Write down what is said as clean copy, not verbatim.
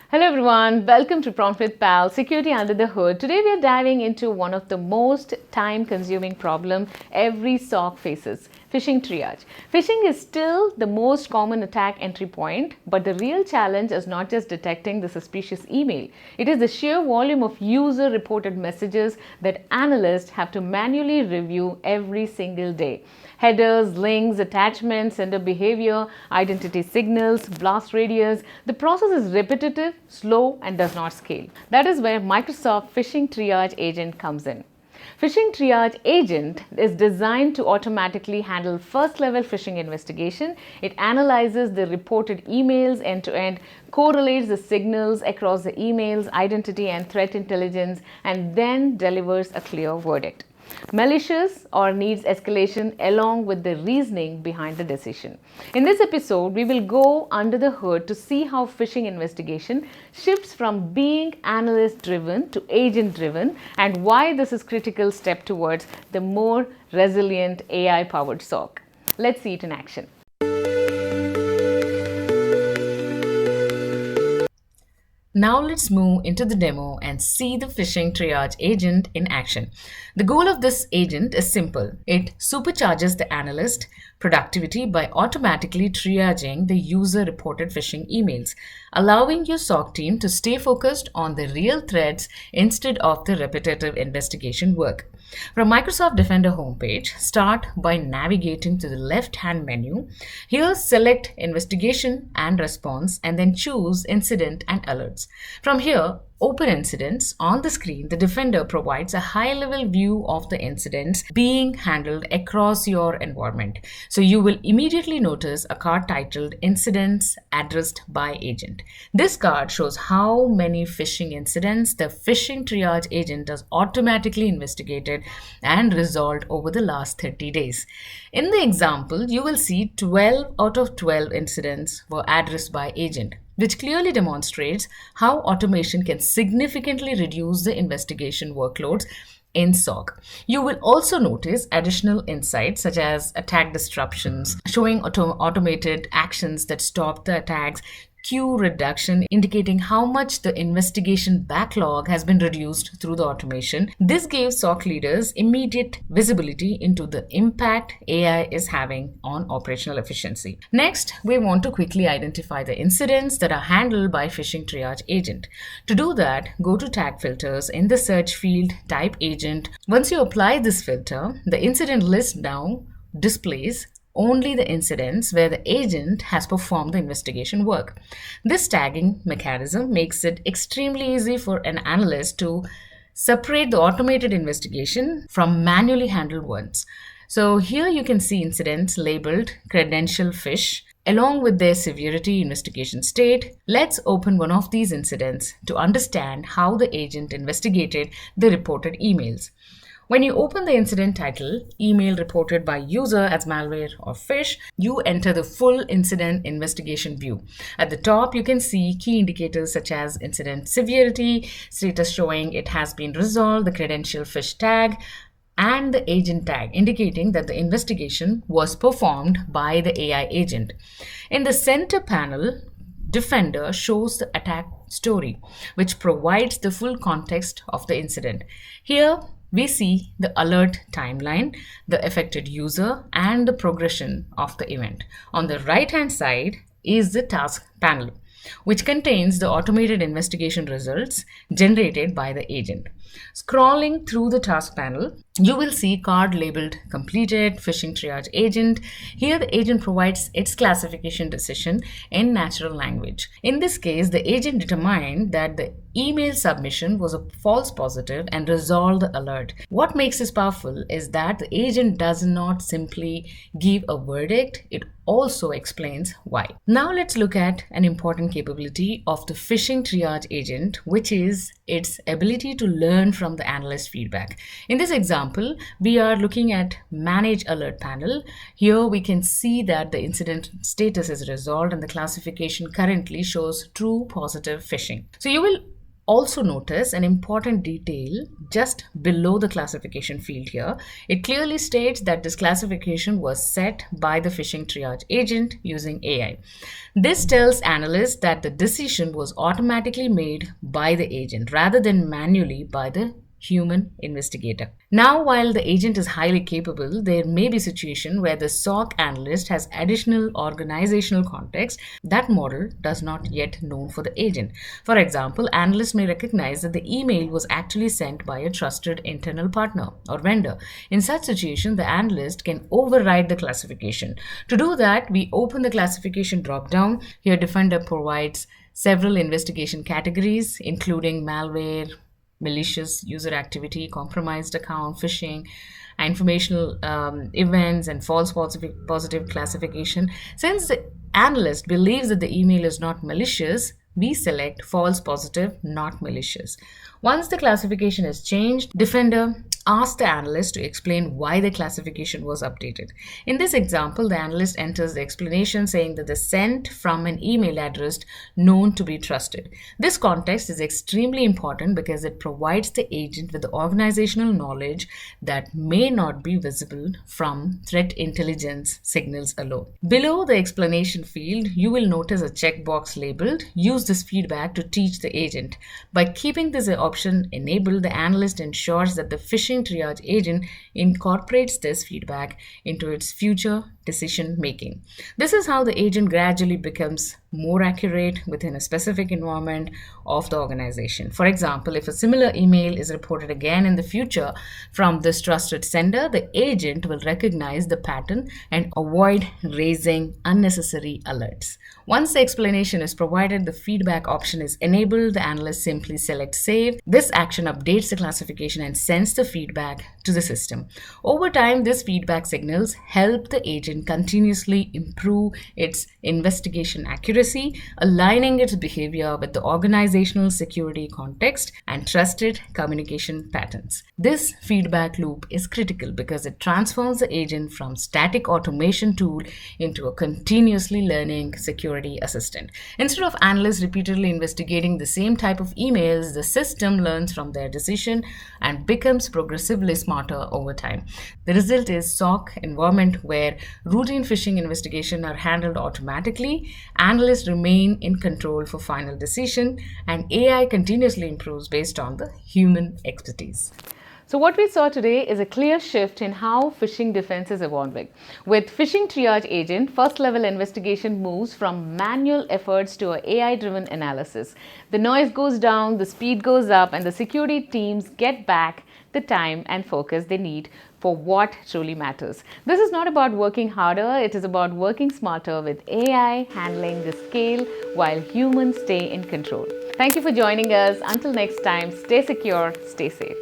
Hello everyone, welcome to Prompt with Pal, Security Under the Hood. Today we are diving into one of the most time-consuming problem every SOC faces, phishing triage. Phishing is still the most common attack entry point, but the real challenge is not just detecting the suspicious email. It is the sheer volume of user-reported messages that analysts have to manually review every single day. Headers, links, attachments, sender behavior, identity signals, blast radius. The process is repetitive, slow, and does not scale. That is where Microsoft Phishing Triage Agent comes in. Phishing Triage Agent is designed to automatically handle first-level phishing investigation. It analyzes the reported emails end-to-end, correlates the signals across the emails, identity and threat intelligence, and then delivers a clear verdict. Malicious or needs escalation along with the reasoning behind the decision. In this episode, we will go under the hood to see how phishing investigation shifts from being analyst driven to agent driven and why this is a critical step towards the more resilient AI powered SOC. Let's see it in action. Now let's move into the demo and see the Phishing Triage Agent in action. The goal of this agent is simple. It supercharges the analyst productivity by automatically triaging the user-reported phishing emails, allowing your SOC team to stay focused on the real threats instead of the repetitive investigation work. From Microsoft Defender homepage, start by navigating to the left-hand menu. Here, select Investigation and Response and then choose Incident and Alerts. From here, open incidents. On the screen, the Defender provides a high-level view of the incidents being handled across your environment. So you will immediately notice a card titled Incidents Addressed by Agent. This card shows how many phishing incidents the Phishing Triage Agent has automatically investigated and resolved over the last 30 days. In the example, you will see 12 out of 12 incidents were addressed by agent, which clearly demonstrates how automation can significantly reduce the investigation workloads in SOC. You will also notice additional insights such as attack disruptions, showing automated actions that stop the attacks, queue reduction, indicating how much the investigation backlog has been reduced through the automation. This gives SOC leaders immediate visibility into the impact AI is having on operational efficiency. Next, we want to quickly identify the incidents that are handled by Phishing Triage Agent. To do that, go to Tag Filters. In the search field, type Agent. Once you apply this filter, the incident list now displays only the incidents where the agent has performed the investigation work. This tagging mechanism makes it extremely easy for an analyst to separate the automated investigation from manually handled ones. So here you can see incidents labeled credential phish along with their severity investigation state. Let's open one of these incidents to understand how the agent investigated the reported emails. When you open the incident title, email reported by user as malware or phish, you enter the full incident investigation view. At the top, you can see key indicators such as incident severity, status showing it has been resolved, the credential phish tag, and the agent tag, indicating that the investigation was performed by the AI agent. In the center panel, Defender shows the attack story, which provides the full context of the incident. Here, we see the alert timeline, the affected user, and the progression of the event. On the right-hand side is the task panel, which contains the automated investigation results generated by the agent. Scrolling through the task panel, you will see card labeled completed, Phishing Triage Agent. Here the agent provides its classification decision in natural language. In this case, the agent determined that the email submission was a false positive and resolved the alert. What makes this powerful is that the agent does not simply give a verdict, it also explains why. Now let's look at an important capability of the Phishing Triage Agent, which is its ability to learn from the analyst feedback. In this example, we are looking at Manage Alert panel. Here we can see that the incident status is resolved and the classification currently shows true positive phishing. So you will Also notice an important detail just below the classification field here. It clearly states that this classification was set by the phishing triage agent using AI. This tells analysts that the decision was automatically made by the agent rather than manually by the human investigator. Now, while the agent is highly capable, there may be a situation where the SOC analyst has additional organizational context that model does not yet know for the agent. For example, analysts may recognize that the email was actually sent by a trusted internal partner or vendor. In such situation, the analyst can override the classification. To do that, we open the classification drop-down. Here, Defender provides several investigation categories, including malware, malicious user activity, compromised account, phishing, informational events, and false positive classification. Since the analyst believes that the email is not malicious, we select false positive, not malicious. Once the classification is changed, Defender asks the analyst to explain why the classification was updated. In this example, the analyst enters the explanation saying that the sent from an email address known to be trusted. This context is extremely important because it provides the agent with the organizational knowledge that may not be visible from threat intelligence signals alone. Below the explanation field, you will notice a checkbox labeled "Use this feedback to teach the agent." By keeping this option enabled, the analyst ensures that the phishing triage agent incorporates this feedback into its future decision making. This is how the agent gradually becomes more accurate within a specific environment of the organization. For example, if a similar email is reported again in the future from this trusted sender, the agent will recognize the pattern and avoid raising unnecessary alerts. Once the explanation is provided, the feedback option is enabled. The analyst simply selects save. This action updates the classification and sends the feedback to the system. Over time, these feedback signals help the agent continuously improve its investigation accuracy, aligning its behavior with the organizational security context and trusted communication patterns. This feedback loop is critical because it transforms the agent from static automation tool into a continuously learning security assistant. Instead of analysts repeatedly investigating the same type of emails, the system learns from their decision and becomes progressively smarter over time. The result is SOC environment where routine phishing investigations are handled automatically, analysts remain in control for final decision, and AI continuously improves based on the human expertise. So what we saw today is a clear shift in how phishing defense is evolving. With Phishing Triage Agent, first-level investigation moves from manual efforts to an AI-driven analysis. The noise goes down, the speed goes up, and the security teams get back the time and focus they need for what truly matters. This is not about working harder, it is about working smarter with AI handling the scale while humans stay in control. Thank you for joining us. Until next time, stay secure, stay safe.